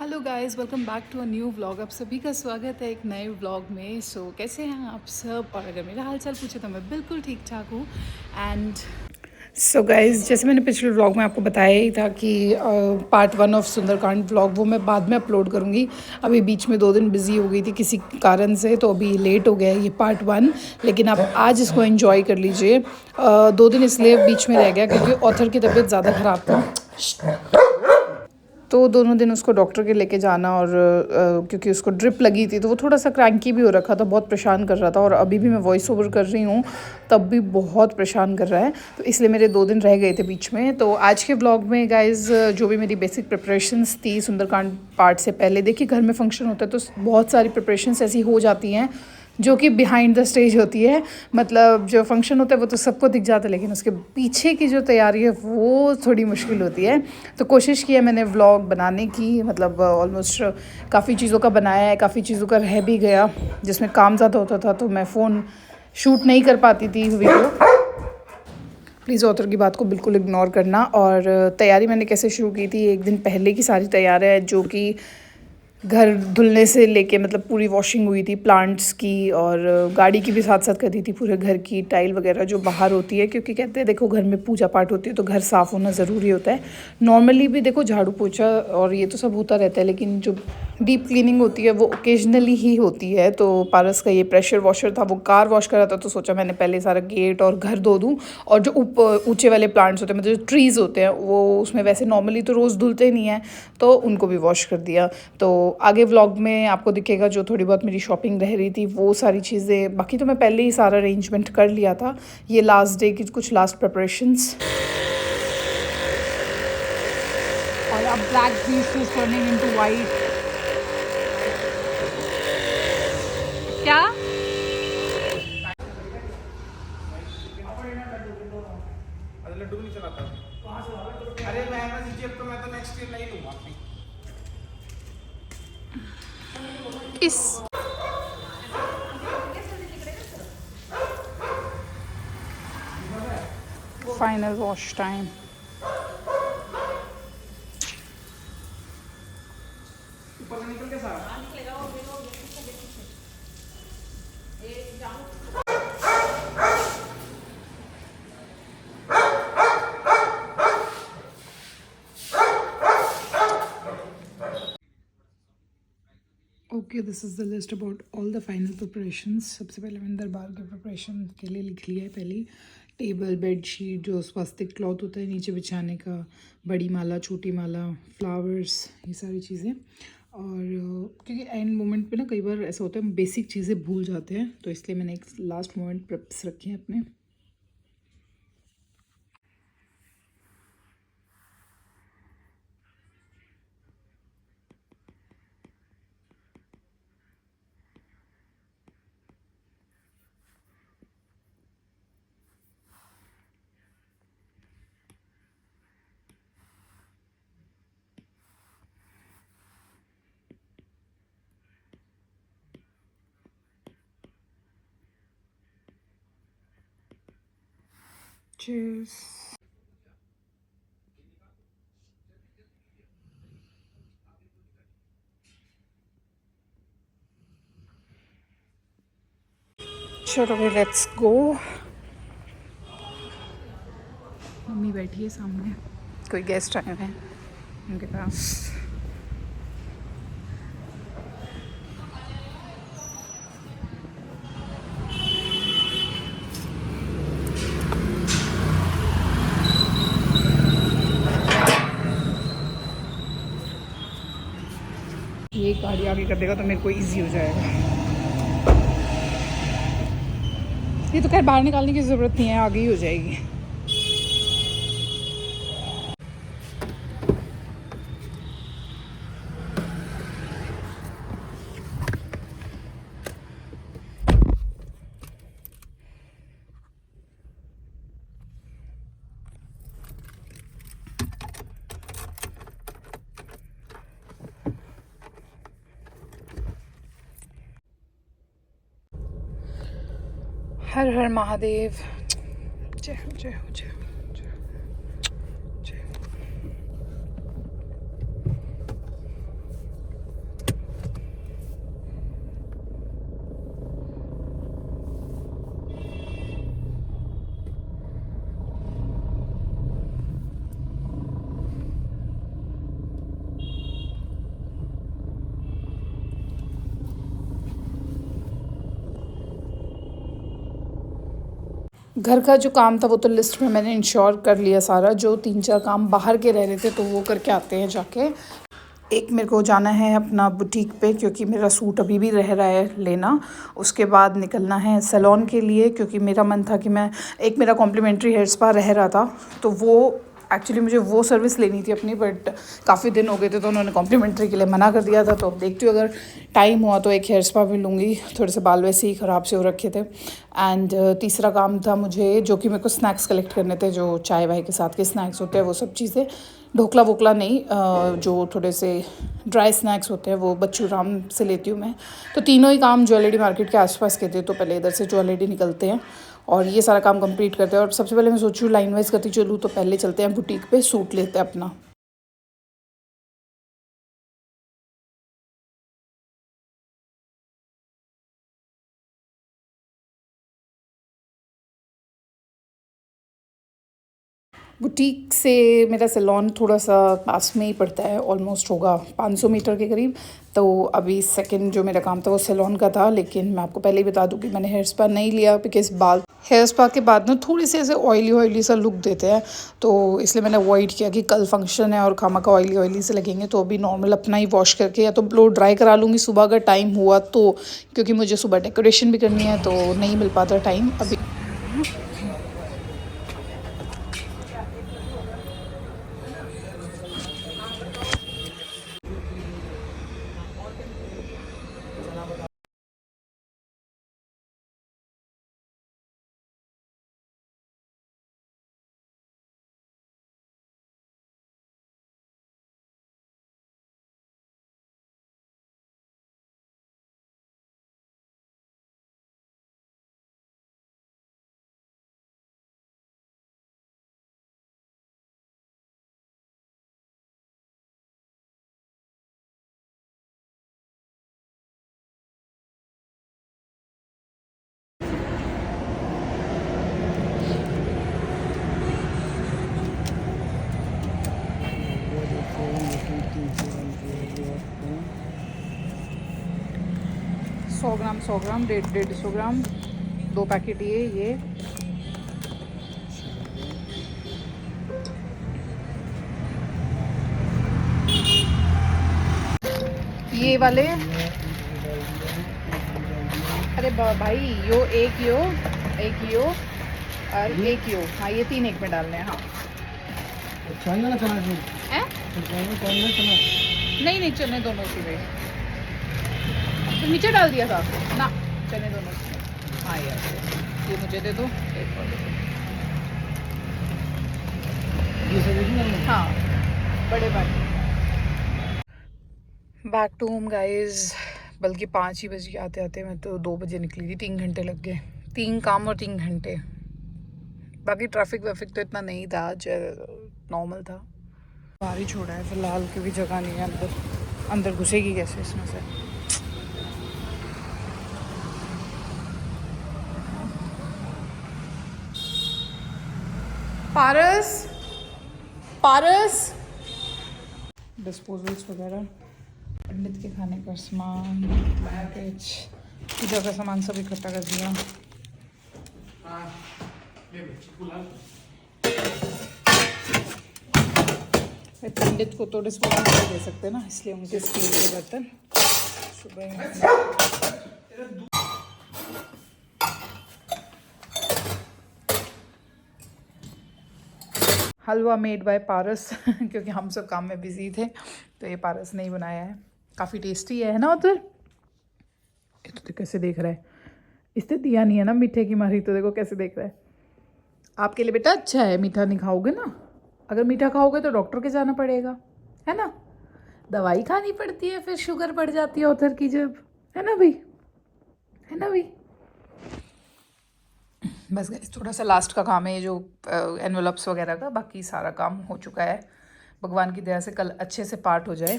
Hello guys, welcome back to a new vlog. आप सभी का स्वागत है एक नए व्लॉग में। कैसे हैं आप सब? और अगर मेरा हालचाल पूछे तो मैं बिल्कुल ठीक ठाक हूँ। एंड गाइस, जैसे मैंने पिछले व्लॉग में आपको बताया ही था कि पार्ट 1 ऑफ सुंदरकांड व्लॉग वो मैं बाद में अपलोड करूँगी। अभी बीच में 2 दिन बिजी हो गई थी किसी कारण से, तो अभी लेट हो गया है ये पार्ट 1। लेकिन आप आज इसको एंजॉय कर लीजिए। 2 दिन इसलिए बीच में रह गया क्योंकि ऑथर की तबीयत ज़्यादा ख़राब थी, तो दोनों दिन उसको डॉक्टर के लेके जाना। और क्योंकि उसको ड्रिप लगी थी तो वो थोड़ा सा क्रैंकी भी हो रखा था, बहुत परेशान कर रहा था। और अभी भी मैं वॉइस ओवर कर रही हूँ तब भी बहुत परेशान कर रहा है, तो इसलिए मेरे 2 दिन रह गए थे बीच में। तो आज के व्लॉग में गाइज जो भी मेरी बेसिक प्रिपरेशंस थी सुंदरकांड पार्ट से पहले, देखिए घर में फंक्शन होता है तो बहुत सारी प्रिपरेशंस ऐसी हो जाती हैं जो कि बिहाइंड द स्टेज होती है। मतलब जो फंक्शन होता है वो तो सबको दिख जाता है, लेकिन उसके पीछे की जो तैयारी है वो थोड़ी मुश्किल होती है। तो कोशिश की है मैंने व्लॉग बनाने की, मतलब ऑलमोस्ट काफ़ी चीज़ों का बनाया है, काफ़ी चीज़ों का रह भी गया जिसमें काम ज़्यादा होता था तो मैं फ़ोन शूट नहीं कर पाती थी वीडियो। प्लीज़ ऑथर की बात को बिल्कुल इग्नोर करना। और तैयारी मैंने कैसे शुरू की थी, एक दिन पहले की सारी तैयारी है, जो कि घर धुलने से लेके मतलब पूरी वॉशिंग हुई थी प्लांट्स की, और गाड़ी की भी साथ साथ करी थी, पूरे घर की टाइल वगैरह जो बाहर होती है, क्योंकि कहते हैं देखो घर में पूजा पाठ होती है तो घर साफ़ होना ज़रूरी होता है। नॉर्मली भी देखो झाड़ू पोछा और ये तो सब होता रहता है, लेकिन जो डीप क्लीनिंग होती है वो ओकेजनली ही होती है। तो पारस का ये प्रेशर वॉशर था, वो कार वॉश कर रहा था, तो सोचा मैंने पहले सारा गेट और घर धो दूँ। और जो ऊपर ऊँचे वाले प्लांट्स होते हैं, मतलब जो ट्रीज़ होते हैं, वो उसमें वैसे नॉर्मली तो रोज़ धुलते नहीं हैं, तो उनको भी वॉश कर दिया। तो आगे व्लॉग में आपको दिखेगा जो थोड़ी बहुत मेरी शॉपिंग रह रही थी वो सारी चीज़ें। बाकी तो मैं पहले ही सारा अरेंजमेंट कर लिया था। ये लास्ट डे की कुछ लास्ट प्रिपरेशंस। और अब black beast is turning into white. क्या? लड्डू नहीं चलाता। अरे मैं ना दीजिए, अब तो मैं तो नेक्स्ट ईयर नहीं लूंगा अपनी। इस फाइनल वॉश टाइम। ऊपर से निकल के सारा okay, this is the list about all the final preparations. सबसे पहले मैंने दरबार के प्रिपरेशन के लिए लिख लिया है। पहली टेबल, बेडशीट, जो स्वास्तिक क्लॉथ होता है नीचे बिछाने का, बड़ी माला, छोटी माला, फ्लावर्स, ये सारी चीज़ें। और क्योंकि एंड मोमेंट पे ना कई बार ऐसा होता है हम बेसिक चीज़ें भूल जाते हैं, तो इसलिए मैंने एक लास्ट मोमेंट प्रिप्स रखे हैं अपने। Cheers. चलो भाई, लेट्स गो। मम्मी बैठी है सामने, कोई गेस्ट आए हुए हैं उनके पास। ये गाड़ी आगे कर देगा तो मेरे को इजी हो जाएगा। ये तो खैर बाहर निकालने की ज़रूरत नहीं है, आगे ही हो जाएगी। हर हर महादेव। जय हो, जय हो, जय हो, जय हो, जय हो। घर का जो काम था वो तो लिस्ट में मैंने इंश्योर कर लिया सारा, जो 3-4 काम बाहर के रह रहे थे तो वो करके आते हैं जाके। एक मेरे को जाना है अपना बुटीक पे क्योंकि मेरा सूट अभी भी रह रहा है लेना। उसके बाद निकलना है सैलून के लिए क्योंकि मेरा मन था कि मैं एक मेरा कॉम्प्लीमेंट्री हेयर स्पा रह रहा था तो वो एक्चुअली मुझे वो सर्विस लेनी थी अपनी, बट काफ़ी दिन हो गए थे तो उन्होंने कॉम्प्लीमेंट्री के लिए मना कर दिया था। तो अब देखती हूँ अगर टाइम हुआ तो एक हेयर स्पा भी लूँगी, थोड़े से बाल वैसे ही ख़राब से हो रखे थे। एंड तीसरा काम था मुझे जो कि मेरे को स्नैक्स कलेक्ट करने थे, जो चाय वाय के साथ के स्नैक्स होते हैं वो सब चीज़ें, ढोकला वोकला नहीं, जो थोड़े से ड्राई स्नैक्स होते हैं वो बच्चू राम से लेती हूँ मैं। तो तीनों ही काम ज्वेलरी मार्केट के आसपास के थे तो पहले इधर से ज्वेलरी निकलते हैं और ये सारा काम कंप्लीट करते हैं। और सबसे पहले मैं सोचूँ लाइन वाइज करती चलूँ तो पहले चलते हैं बुटीक पे, सूट लेते हैं अपना। बुटीक से मेरा सैलून थोड़ा सा पास में ही पड़ता है, ऑलमोस्ट होगा 500 मीटर के करीब। तो अभी सेकंड जो मेरा काम था वो सैलून का था, लेकिन मैं आपको पहले ही बता दूं कि मैंने हेयर स्पा नहीं लिया बिकॉज बाल हेयर स्पा के बाद ना थोड़ी सी ऐसे ऑयली सा लुक देते हैं, तो इसलिए मैंने अवॉइड किया कि कल फंक्शन है और खामा का ऑयली से लगेंगे। तो अभी नॉर्मल अपना ही वॉश करके या तो ब्लो ड्राई करा लूँगी सुबह अगर टाइम हुआ तो, क्योंकि मुझे सुबह डेकोरेशन भी करनी है तो नहीं मिल पाता टाइम अभी। सौ ग्राम 150 ग्राम 2 पैकेट ये वाले। अरे भाई एक यो और एक यो, हाँ ये 3 एक में डालने हैं। हाँ नहीं चने दोनों सी में तो नीचे डाल दिया था ना, चने दोनों सी। हाँ यार ये मुझे दे दो, एक और दे दो। हाँ बड़े बैक टू होम गाइज, बल्कि 5 ही बजे आते आते मैं तो 2 बजे निकली थी, 3 घंटे लग गए, 3 काम और 3 घंटे। बाकी ट्रैफिक वैफिक तो इतना नहीं था, आज नॉर्मल था। बाहर ही छोड़ा है फिलहाल क्योंकि जगह नहीं है, अंदर घुसेगी कैसे इसमें से। पारस डिस्पोजल्स वगैरह, पंडित के खाने का सामान, पैकेज, पूजा का सामान सब इकट्ठा कर दिया। पंडित को तो डिस्पोजल नहीं दे सकते ना, इसलिए उनके स्टील के बर्तन सुबह। हलवा मेड बाय पारस क्योंकि हम सब काम में बिजी थे तो ये पारस ने ही बनाया है। काफ़ी टेस्टी है ना उधर। ये तो कैसे देख रहा है, इससे दिया नहीं है ना मीठे की मारी, तो देखो कैसे देख रहा है। आपके लिए बेटा अच्छा है, मीठा नहीं खाओगे ना, अगर मीठा खाओगे तो डॉक्टर के जाना पड़ेगा, है ना, दवाई खानी पड़ती है, फिर शुगर बढ़ जाती है उधर की जब, है ना भाई, है ना भाई। बस गाइस थोड़ा सा लास्ट का काम है जो एनवेलप्स वगैरह का, बाकी सारा काम हो चुका है। भगवान की दया से कल अच्छे से पार्ट हो जाए।